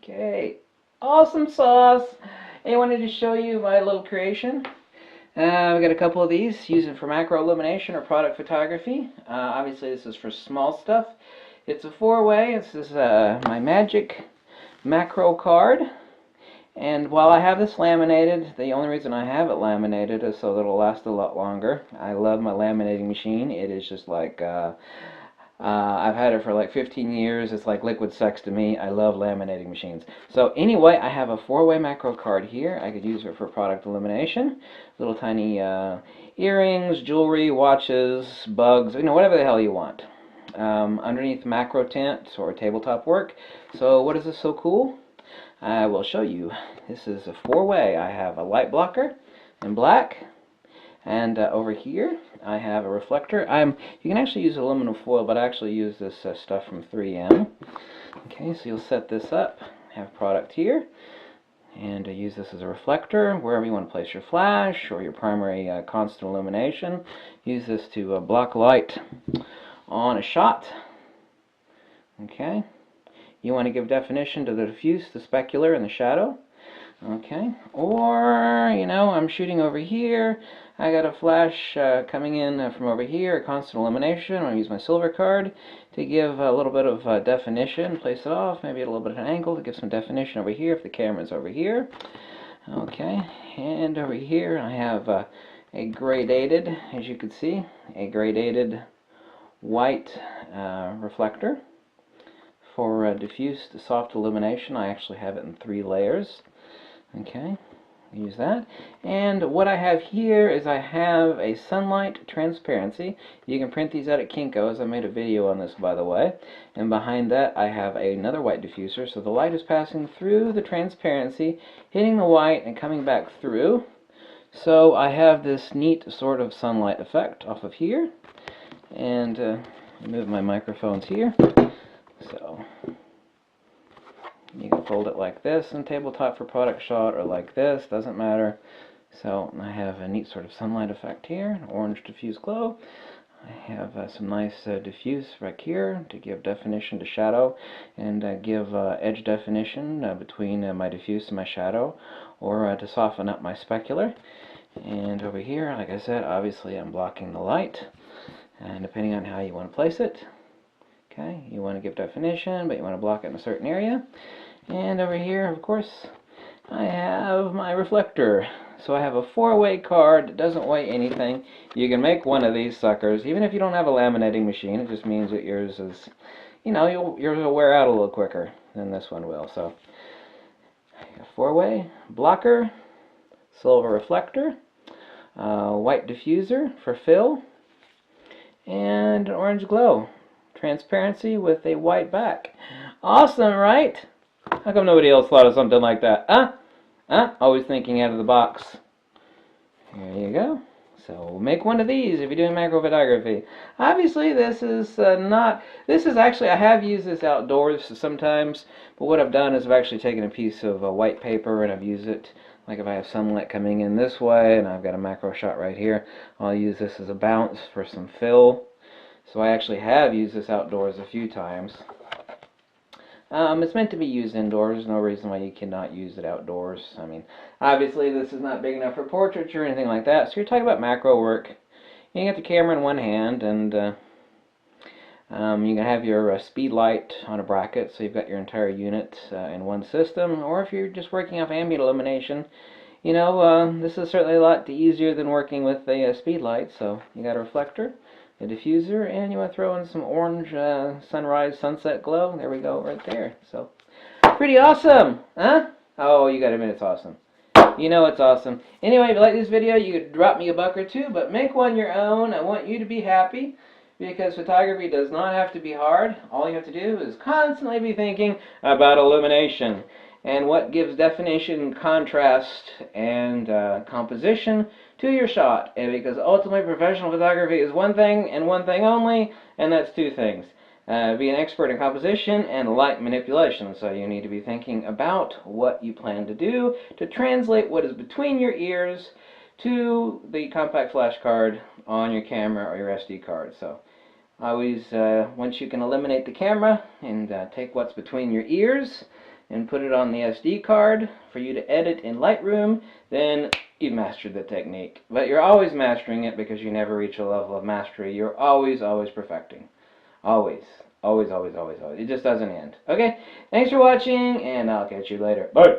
Okay, awesome sauce. I wanted to show you my little creation. I've got a couple of these, using for macro illumination or product photography. Obviously this is for small stuff. It's a four-way. This is my magic macro card. And while I have this laminated, the only reason I have it laminated is so that it'll last a lot longer. I love my laminating machine. It is just like I've had it for like 15 years. It's like liquid sex to me. I love laminating machines. So anyway, I have a four-way macro card here. I could use it for product illumination. Little tiny earrings, jewelry, watches, bugs, whatever the hell you want. Underneath macro tent or tabletop work. So what is this so cool? I will show you. This is a four-way. I have a light blocker in black. And over here, I have a reflector. You can actually use aluminum foil, but I actually use this stuff from 3M. Okay, so you'll set this up, have product here, and use this as a reflector wherever you want to place your flash or your primary constant illumination. Use this to block light on a shot. Okay, you want to give definition to the diffuse, the specular, and the shadow. Okay, or, I'm shooting over here. I got a flash coming in from over here, a constant illumination. I'm going to use my silver card to give a little bit of definition, place it off, maybe at a little bit of an angle to give some definition over here if the camera's over here. Okay, and over here I have a gradated, as you can see, a gradated white reflector for diffuse to soft illumination. I actually have it in 3 layers. Okay, use that. And what I have here is I have a sunlight transparency. You can print these out at Kinko's. I made a video on this, by the way. And behind that I have another white diffuser. So the light is passing through the transparency, hitting the white and coming back through. So I have this neat sort of sunlight effect off of here. And move my microphones here. So you can fold it like this in tabletop for product shot, or like this, doesn't matter. So I have a neat sort of sunlight effect here, an orange diffuse glow. I have some nice diffuse right here to give definition to shadow, and give edge definition between my diffuse and my shadow, or to soften up my specular. And over here, like I said, obviously I'm blocking the light, and depending on how you want to place it. Okay, you want to give definition, but you want to block it in a certain area. And over here, of course, I have my reflector. So I have a 4-way card that doesn't weigh anything. You can make one of these suckers, even if you don't have a laminating machine. It just means that yours is, yours will wear out a little quicker than this one will. So, a 4-way blocker, silver reflector, white diffuser for fill, and an orange glow. Transparency with a white back. Awesome, right? How come nobody else thought of something like that? Always thinking out of the box. Here you go. So make one of these if you're doing macro photography. Obviously this is actually, I have used this outdoors sometimes, but what I've done is I've actually taken a piece of white paper and I've used it, like if I have sunlight coming in this way and I've got a macro shot right here, I'll use this as a bounce for some fill. So I actually have used this outdoors a few times. It's meant to be used indoors. There's no reason why you cannot use it outdoors. I mean, obviously this is not big enough for portraiture or anything like that. So you're talking about macro work. You got the camera in one hand, and you can have your speed light on a bracket, so you've got your entire unit in one system. Or if you're just working off ambient illumination, this is certainly a lot easier than working with a speed light. So you got a reflector, a diffuser, and you want to throw in some orange sunrise sunset glow. There we go, right there. So pretty awesome, huh? Oh, you gotta admit it's awesome. You know it's awesome. Anyway, if you like this video, you could drop me a buck or two, but make one your own. I want you to be happy, because photography does not have to be hard. All you have to do is constantly be thinking about illumination and what gives definition, contrast, and composition to your shot. And because ultimately professional photography is one thing and one thing only, and that's 2 things. Be an expert in composition and light manipulation. So you need to be thinking about what you plan to do to translate what is between your ears to the compact flash card on your camera or your SD card. So always, once you can eliminate the camera and take what's between your ears and put it on the SD card for you to edit in Lightroom, then you've mastered the technique. But you're always mastering it because you never reach a level of mastery. You're always perfecting. Always. Always. It just doesn't end. Okay, thanks for watching, and I'll catch you later. Bye!